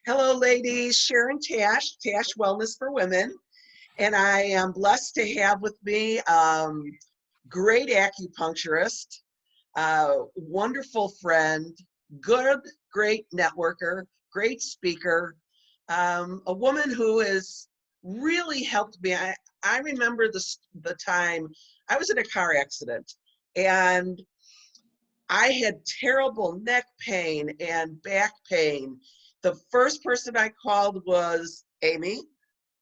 Hello, ladies. Sharan Tash, TASH Wellness for Women. And I am blessed to have with me great acupuncturist, wonderful friend, great networker, great speaker, a woman who has really helped me. I remember the time I was in a car accident and I had terrible neck pain and back pain. The first person I called was Amy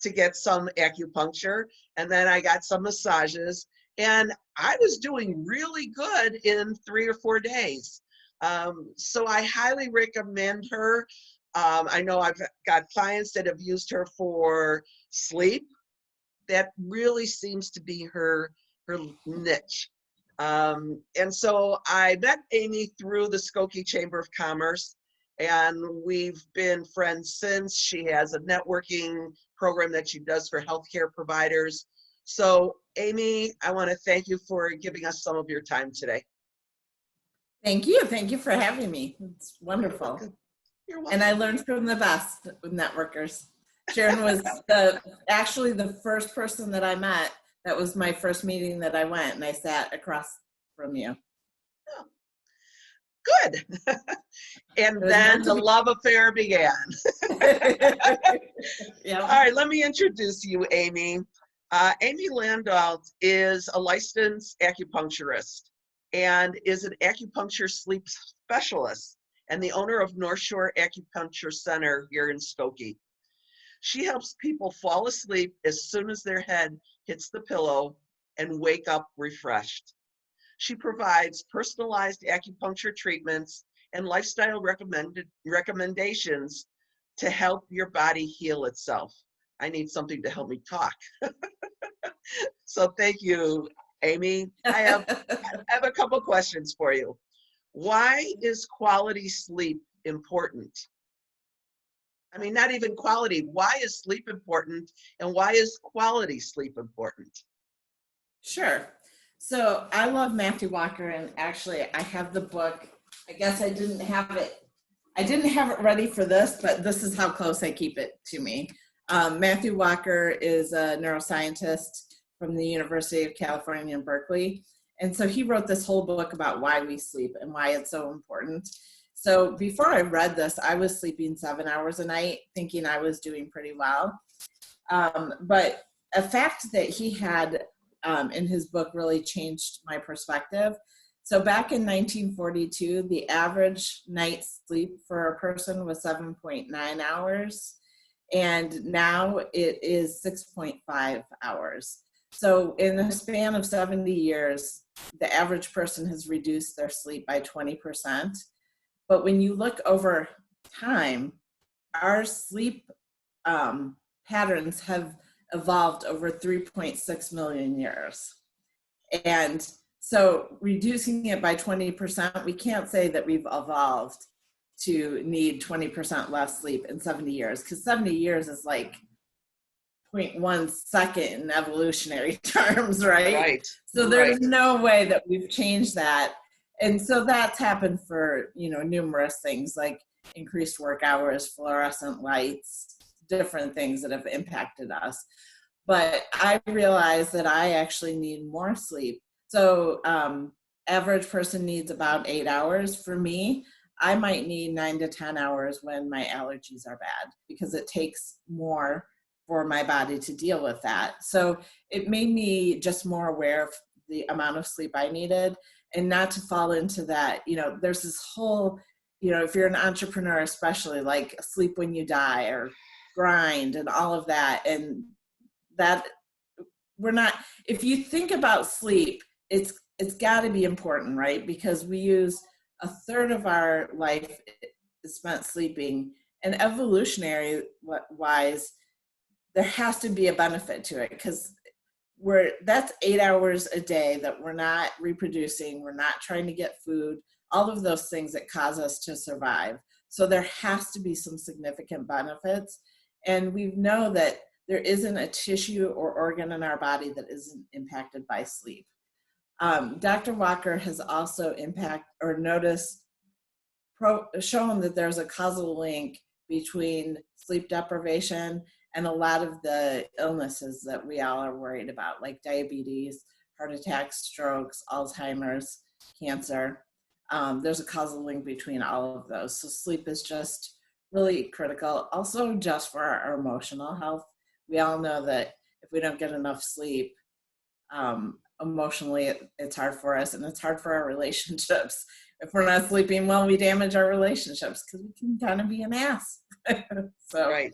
to get some acupuncture, and then I got some massages, and I was doing really good in 3 or 4 days. So I highly recommend her. I know I've got clients that have used her for sleep. That really seems to be her niche. And so I met Amy through the Skokie Chamber of Commerce, and we've been friends since. She has a networking program that she does for healthcare providers. So Amy, I want to thank you for giving us some of your time today. Thank you. Thank you for having me. It's wonderful. You're welcome. You're welcome. And I learned from the best with networkers. Sharan was actually the first person that I met. That was my first meeting that I went, and I sat across from you. Oh, good. And then the love affair began. Yep. All right, let me introduce you, Amy. Amy Landolt is a licensed acupuncturist and is an acupuncture sleep specialist and the owner of Northshore Acupuncture Center here in Skokie. She helps people fall asleep as soon as their head hits the pillow and wake up refreshed. She provides personalized acupuncture treatments and lifestyle recommendations to help your body heal itself. I need something to help me talk. So thank you, Amy. I have a couple questions for you. Why is quality sleep important? I mean, not even quality. Why is sleep important, and why is quality sleep important? Sure. So I love Matthew Walker, and actually I have the book. I guess I didn't have it ready for this, but this is how close I keep it to me. Matthew Walker is a neuroscientist from the University of California in Berkeley. And so he wrote this whole book about why we sleep and why it's so important. So before I read this, I was sleeping 7 hours a night, thinking I was doing pretty well. But a fact that he had in his book really changed my perspective. So back in 1942, the average night's sleep for a person was 7.9 hours. And now it is 6.5 hours. So in a span of 70 years, the average person has reduced their sleep by 20%. But when you look over time, our sleep patterns have evolved over 3.6 million years. And so reducing it by 20%, we can't say that we've evolved to need 20% less sleep in 70 years, because 70 years is like 0.1 second in evolutionary terms, right? Right. So there's no way that we've changed that. And so that's happened for, numerous things like increased work hours, fluorescent lights, different things that have impacted us. But I realized that I actually need more sleep. So average person needs about 8 hours. For me, I might need 9 to 10 hours when my allergies are bad, because it takes more for my body to deal with that. So it made me just more aware of the amount of sleep I needed, and not to fall into that, there's this whole, if you're an entrepreneur, especially, like sleep when you die or grind and all of that. And that if you think about sleep, it's got to be important, right? Because we use a third of our life is spent sleeping, and evolutionary wise, there has to be a benefit to it, because that's 8 hours a day that we're not reproducing, we're not trying to get food, all of those things that cause us to survive. So there has to be some significant benefits. And we know that there isn't a tissue or organ in our body that isn't impacted by sleep. Dr. Walker has also shown that there's a causal link between sleep deprivation and a lot of the illnesses that we all are worried about, like diabetes, heart attacks, strokes, Alzheimer's, cancer. There's a causal link between all of those. So sleep is just really critical. Also, just for our emotional health. We all know that if we don't get enough sleep, emotionally, it's hard for us, and it's hard for our relationships. If we're not sleeping well, we damage our relationships because we can kind of be an ass. So Right.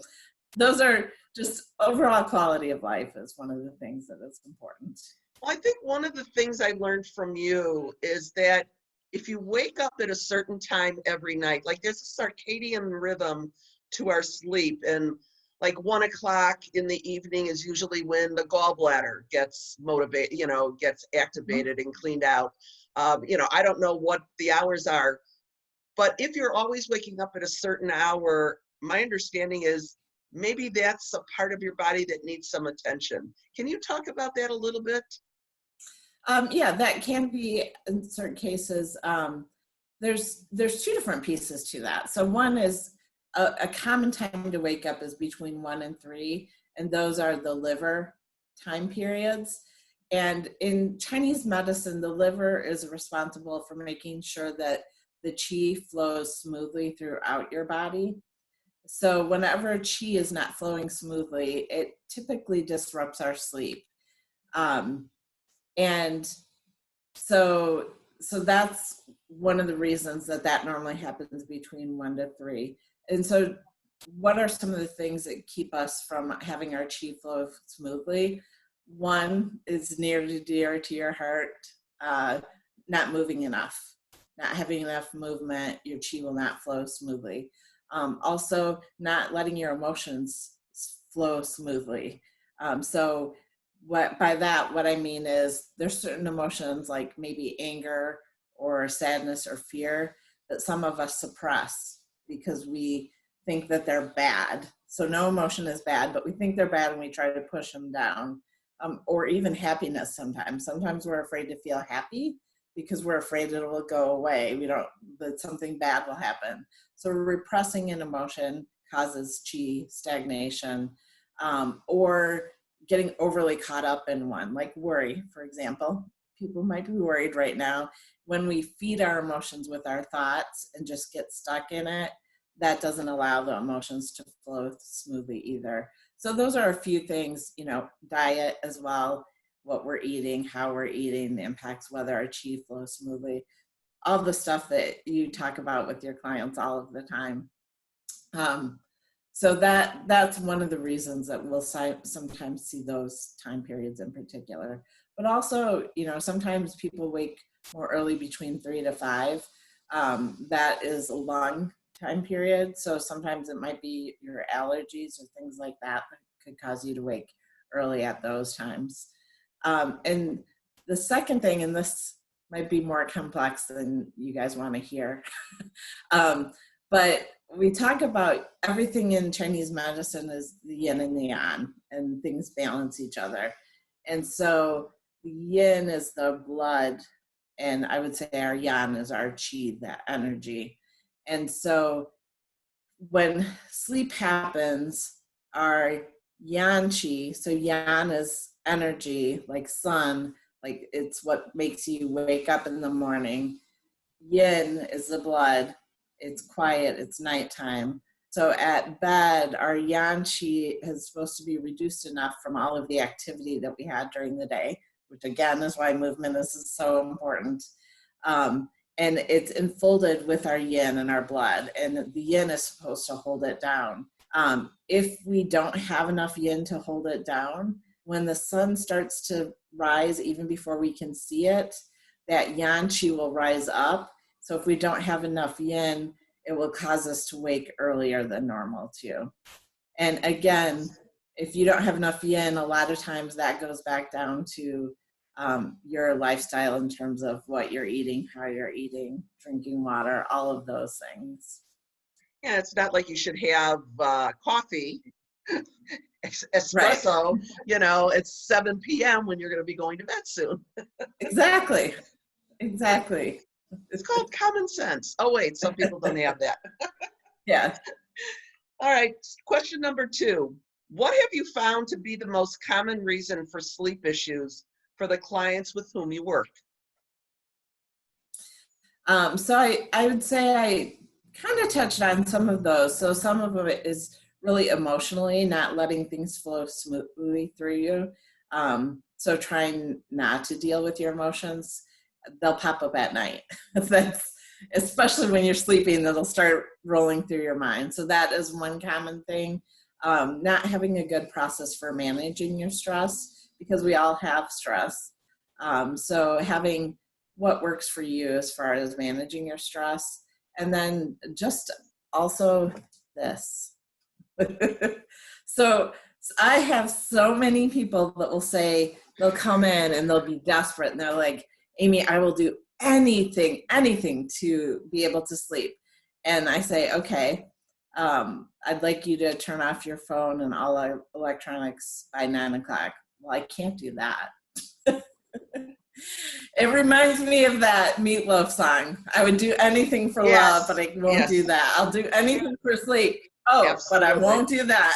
those are just overall quality of life is one of the things that is important. Well, I think one of the things I learned from you is that if you wake up at a certain time every night, like there's a circadian rhythm to our sleep, and like 1 o'clock in the evening is usually when the gallbladder gets motivated, gets activated and cleaned out. I don't know what the hours are, but if you're always waking up at a certain hour, my understanding is maybe that's a part of your body that needs some attention. Can you talk about that a little bit? Yeah, that can be in certain cases. There's two different pieces to that. So one is a common time to wake up is between 1 and 3, and those are the liver time periods. And in Chinese medicine, the liver is responsible for making sure that the qi flows smoothly throughout your body. So whenever qi is not flowing smoothly, it typically disrupts our sleep. And so that's one of the reasons that normally happens between 1 to 3. And so what are some of the things that keep us from having our qi flow smoothly? One is near and dear to your heart, not moving enough, not having enough movement, your qi will not flow smoothly. Also, not letting your emotions flow smoothly. So what I mean is there's certain emotions like maybe anger or sadness or fear that some of us suppress because we think that they're bad. So no emotion is bad, but we think they're bad and we try to push them down. Or even happiness sometimes. Sometimes we're afraid to feel happy because we're afraid it will go away. That something bad will happen. So repressing an emotion causes qi stagnation, or getting overly caught up in one, like worry, for example. People might be worried right now. When we feed our emotions with our thoughts and just get stuck in it, that doesn't allow the emotions to flow smoothly either. So those are a few things, diet as well, what we're eating, how we're eating, the impacts, whether our qi flows smoothly, all the stuff that you talk about with your clients all of the time. So that's one of the reasons that we'll sometimes see those time periods in particular. But also, sometimes people wake more early between 3 to 5. That is a long time period. So sometimes it might be your allergies or things like that could cause you to wake early at those times. And the second thing, and this might be more complex than you guys want to hear, but we talk about everything in Chinese medicine is the yin and the yang, and things balance each other. And so the yin is the blood, and I would say our yang is our qi, that energy. And so when sleep happens, our yang qi, so yang is energy, like sun, like it's what makes you wake up in the morning. Yin is the blood. It's quiet, it's nighttime. So at bed, our yang qi is supposed to be reduced enough from all of the activity that we had during the day, which again is why movement is so important. And it's enfolded with our yin and our blood, and the yin is supposed to hold it down. If we don't have enough yin to hold it down, when the sun starts to rise, even before we can see it, that yang qi will rise up. So if we don't have enough yin, it will cause us to wake earlier than normal too. And again, if you don't have enough yin, a lot of times that goes back down to your lifestyle in terms of what you're eating, how you're eating, drinking water, all of those things. Yeah, it's not like you should have coffee, espresso, Right. it's 7 p.m. when you're going to be going to bed soon. Exactly. It's called common sense. Oh, wait, some people don't have that. Yeah. All right, question number 2. What have you found to be the most common reason for sleep issues for the clients with whom you work? So I would say I kind of touched on some of those. So some of it is really emotionally not letting things flow smoothly through you. So trying not to deal with your emotions, they'll pop up at night. That's especially when you're sleeping, that'll start rolling through your mind. So that is one common thing. Not having a good process for managing your stress, because we all have stress. So having what works for you as far as managing your stress. And then just also this. So I have so many people that will say, they'll come in and they'll be desperate and they're like, Amy, I will do anything to be able to sleep. And I say, okay, I'd like you to turn off your phone and all electronics by 9 o'clock. Well, I can't do that. It reminds me of that Meatloaf song. I would do anything for love, but I won't do that. I'll do anything for sleep. Oh, absolutely. But I won't do that.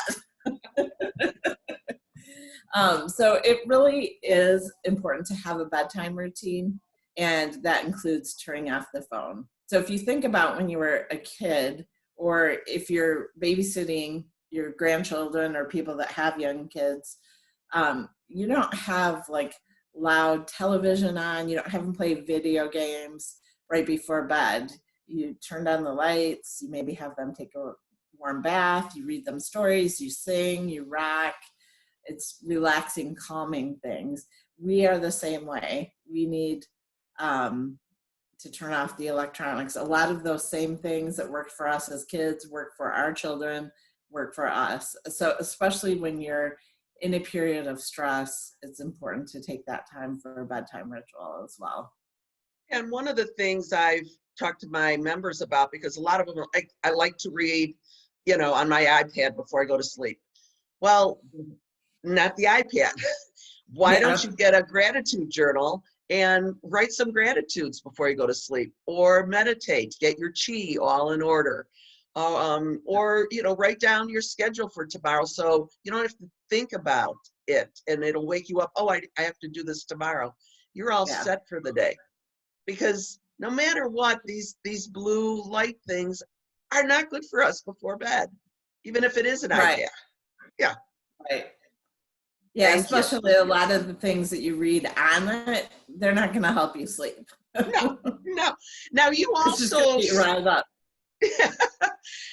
So it really is important to have a bedtime routine, and that includes turning off the phone. So if you think about when you were a kid, or if you're babysitting your grandchildren or people that have young kids, you don't have like loud television on, you don't have them play video games right before bed. You turn down the lights, you maybe have them take a warm bath, you read them stories, you sing, you rock. It's relaxing, calming things. We are the same way. We need to turn off the electronics. A lot of those same things that worked for us as kids work for our children, work for us. So especially when you're in a period of stress, it's important to take that time for a bedtime ritual as well. And one of the things I've talked to my members about, because a lot of them, I like to read, on my iPad before I go to sleep. Well, not the iPad. Why don't you get a gratitude journal and write some gratitudes before you go to sleep, or meditate, get your chi all in order. Or write down your schedule for tomorrow, so you don't have to think about it, and it'll wake you up. Oh, I have to do this tomorrow. You're all set for the day, because no matter what, these blue light things are not good for us before bed, even if it is an iPad. Yeah. Right. Yeah, especially a lot of the things that you read on it, they're not going to help you sleep. No. Now you also get you riled up.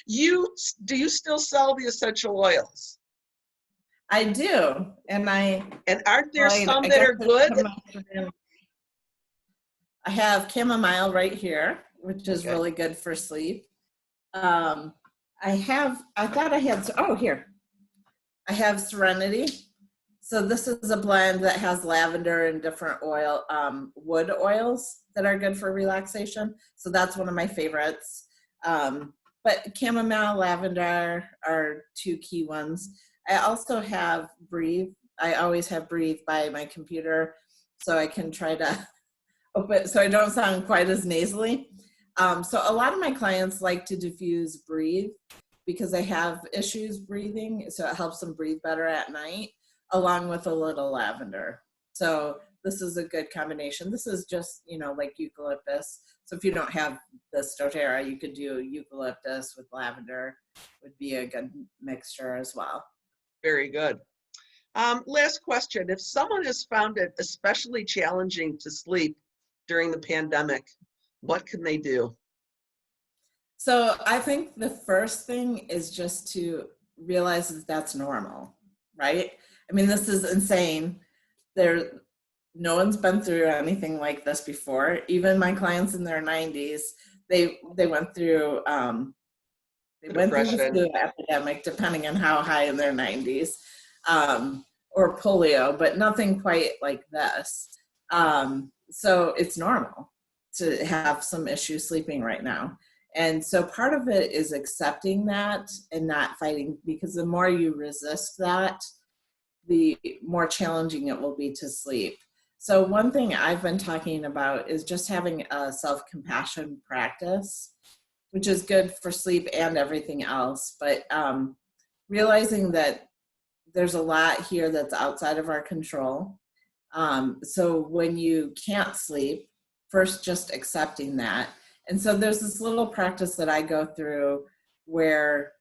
Do you still sell the essential oils? I do, and aren't there some that are good? I have chamomile right here, which is really good for sleep. I thought I had, here. I have Serenity. So this is a blend that has lavender and different wood oils that are good for relaxation. So that's one of my favorites. But chamomile, lavender are two key ones. I also have Breathe. I always have Breathe by my computer, so I can try to open, so I don't sound quite as nasally. So a lot of my clients like to diffuse Breathe because they have issues breathing, so it helps them breathe better at night, along with a little lavender. So this is a good combination. This is just, like eucalyptus. So if you don't have the doTERRA, you could do eucalyptus with lavender, would be a good mixture as well. Very good. Last question. If someone has found it especially challenging to sleep during the pandemic, what can they do? So I think the first thing is just to realize that that's normal, right? I mean, this is insane. No one's been through anything like this before. Even my clients in their 90s, they went through the flu epidemic, depending on how high in their 90s, or polio, but nothing quite like this. So it's normal to have some issues sleeping right now. And so part of it is accepting that and not fighting, because the more you resist that, the more challenging it will be to sleep. So one thing I've been talking about is just having a self-compassion practice. which is good for sleep and everything else. But realizing that there's a lot here that's outside of our control. So when you can't sleep, first just accepting that. And so there's this little practice that I go through where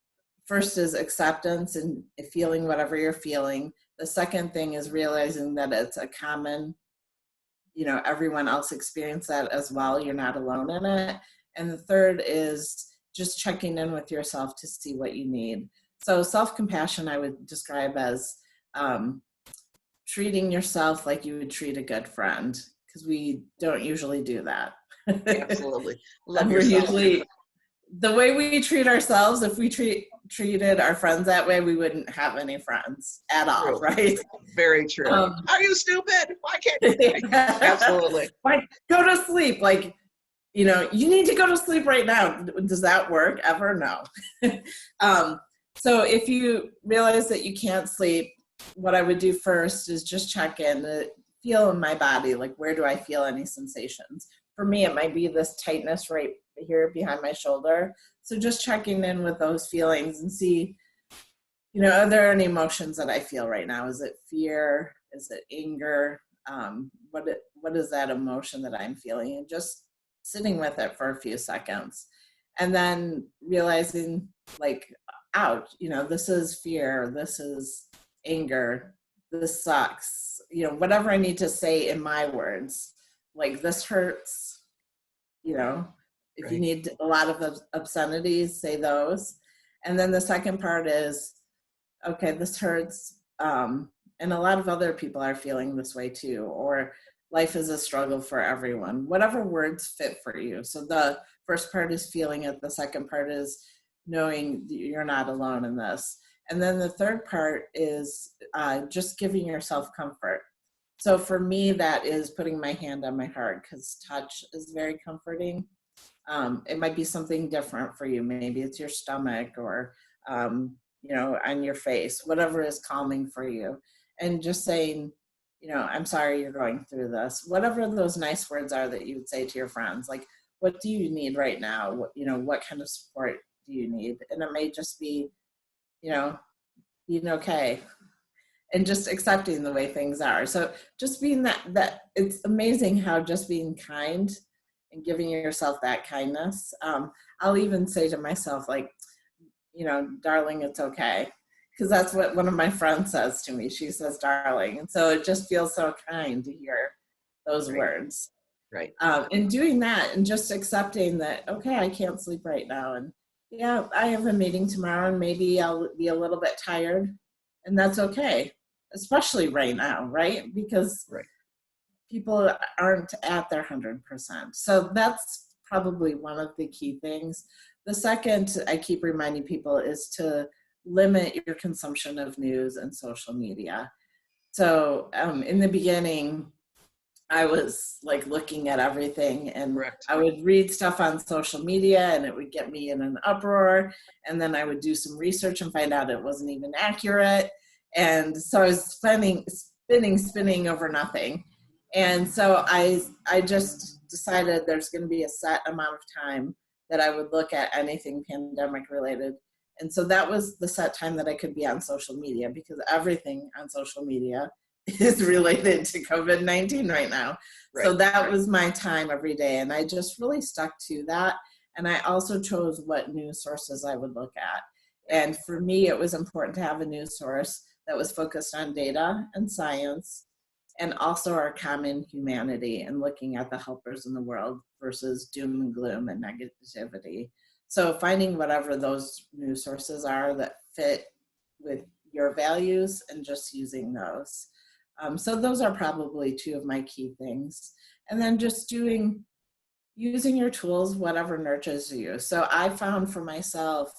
first is acceptance and feeling whatever you're feeling. The second thing is realizing that it's a common, everyone else experience that as well. You're not alone in it. And the third is just checking in with yourself to see what you need. So self-compassion, I would describe as treating yourself like you would treat a good friend, because we don't usually do that. Absolutely. Love We're yourself. usually, the way we treat ourselves, if we treated our friends that way, we wouldn't have any friends at all, True. right? Very true. Are you stupid? Why can't you? Absolutely. Like, go to sleep. Like, you need to go to sleep right now. Does that work ever? No. So if you realize that you can't sleep, what I would do first is just check in, feel in my body, like where do I feel any sensations? For me, it might be this tightness right here behind my shoulder. So just checking in with those feelings and see, are there any emotions that I feel right now? Is it fear? Is it anger? What is that emotion that I'm feeling? And just sitting with it for a few seconds. And then realizing, like, ouch, this is fear, this is anger, this sucks, whatever I need to say in my words, like this hurts, if Right. you need a lot of obscenities, say those. And then the second part is, okay, this hurts, and a lot of other people are feeling this way too, or life is a struggle for everyone, whatever words fit for you. So the first part is feeling it, the second part is knowing you're not alone in this. And then the third part is just giving yourself comfort. So for me, that is putting my hand on my heart, because touch is very comforting. It might be something different for you. Maybe it's your stomach or, on your face, whatever is calming for you. And just saying, I'm sorry you're going through this. Whatever those nice words are that you would say to your friends, like, what do you need right now? What kind of support do you need? And it may just be, being okay and just accepting the way things are. So just being that it's amazing how just being kind and giving yourself that kindness. I'll even say to myself, like, darling, it's okay. Because that's what one of my friends says to me. She says, darling. And so it just feels so kind to hear those words. Right. And doing that and just accepting that, okay, I can't sleep right now. And yeah, I have a meeting tomorrow and maybe I'll be a little bit tired. And that's okay, especially right now, right? Because people aren't at their 100%. So that's probably one of the key things. The second, I keep reminding people, is to limit your consumption of news and social media. So in the beginning, I was like looking at everything, and I would read stuff on social media and it would get me in an uproar. And then I would do some research and find out it wasn't even accurate. And so I was spinning over nothing. And so I just decided there's going to be a set amount of time that I would look at anything pandemic related. And so that was the set time that I could be on social media, because everything on social media is related to COVID-19 right now. So that was my time every day. And I just really stuck to that. And I also chose what news sources I would look at. And for me, it was important to have a news source that was focused on data and science, and also our common humanity and looking at the helpers in the world versus doom and gloom and negativity. So finding whatever those news sources are that fit with your values and just using those. So those are probably two of my key things. And then just using your tools, whatever nurtures you. So I found for myself,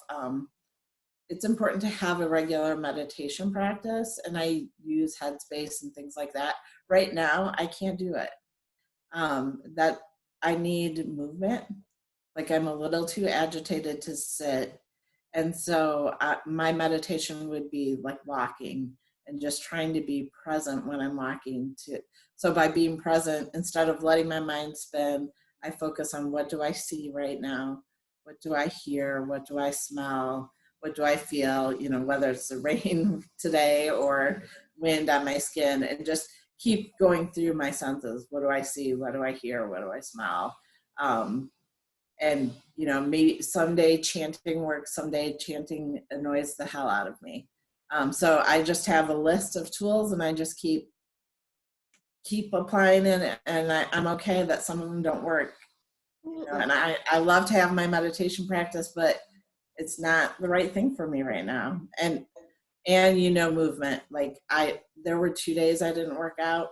it's important to have a regular meditation practice, and I use Headspace and things like that. Right now, I can't do it. That I need movement. Like, I'm a little too agitated to sit. And so my meditation would be like walking and just trying to be present when I'm walking. So by being present, instead of letting my mind spin, I focus on what do I see right now? what do I hear, what do I smell, what do I feel, whether it's the rain today or wind on my skin, and just keep going through my senses. What do I see? What do I hear? What do I smell? And maybe someday chanting works, someday chanting annoys the hell out of me. So I just have a list of tools, and I just keep applying it, and I'm okay that some of them don't work. And I love to have my meditation practice, but it's not the right thing for me right now. And movement. Like there were 2 days I didn't work out,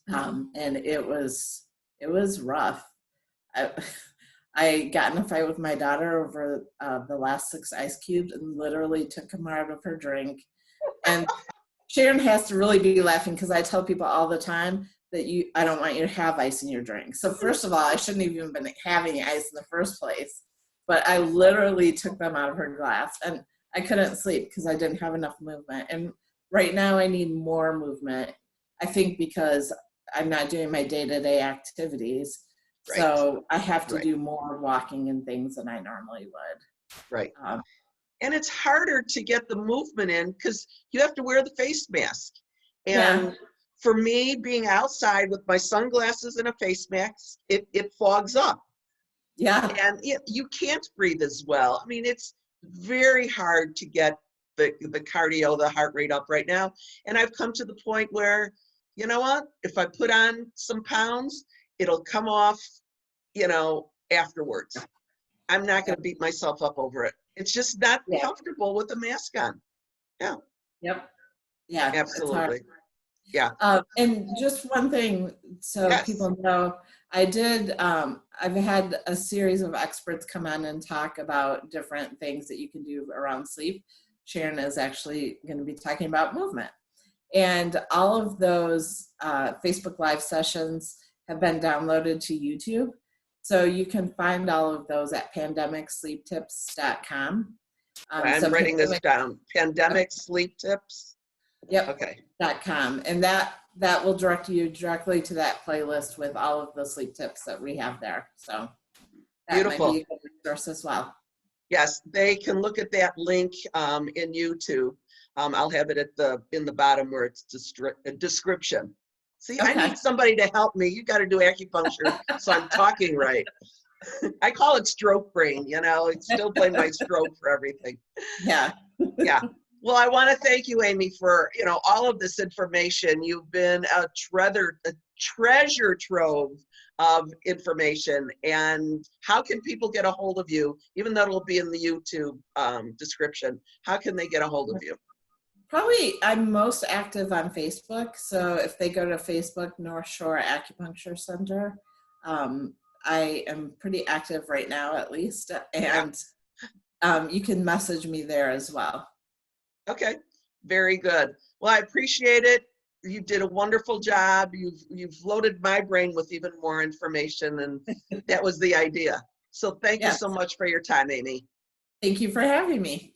and it was rough. I got in a fight with my daughter over the last 6 ice cubes, and literally took them out of her drink. And Sharon has to really be laughing, because I tell people all the time that I don't want you to have ice in your drink. So first of all, I shouldn't have even been having ice in the first place. But I literally took them out of her glass, and I couldn't sleep because I didn't have enough movement. And right now I need more movement, I think, because I'm not doing my day-to-day activities. Right. So I have to do more walking and things than I normally would. Right. And it's harder to get the movement in because you have to wear the face mask. And for me, being outside with my sunglasses and a face mask, it fogs up. Yeah. And you can't breathe as well. I mean, it's very hard to get the cardio, the heart rate up right now. And I've come to the point where, you know what, if I put on some pounds, it'll come off, afterwards. I'm not going to beat myself up over it. It's just not comfortable with the mask on. Yeah. Yep. Yeah. Absolutely. Yeah. And just one thing, so people know, I've had a series of experts come on and talk about different things that you can do around sleep. Sharon is actually going to be talking about movement. And all of those Facebook Live sessions have been downloaded to YouTube. So you can find all of those at pandemicsleeptips.com. I'm writing this down. Pandemic Sleep Tips? Yep. Okay. .com. And that will direct you directly to that playlist with all of the sleep tips that we have there. So that beautiful. Might be a good resource as well. Yes, they can look at that link in YouTube. I'll have it in the bottom where it's a description. See, okay. I need somebody to help me. You got to do acupuncture, so I'm talking right. I call it stroke brain. It's still blaming my stroke for everything. Yeah. Yeah. Well, I want to thank you, Amy, for all of this information. You've been a treasure trove of information. And how can people get a hold of you? Even though it'll be in the YouTube description, how can they get a hold of you? Probably I'm most active on Facebook. So if they go to Facebook, Northshore Acupuncture Center, I am pretty active right now, at least. And you can message me there as well. Okay, very good. Well, I appreciate it. You did a wonderful job. You've loaded my brain with even more information, and that was the idea. So thank you so much for your time, Amy. Thank you for having me.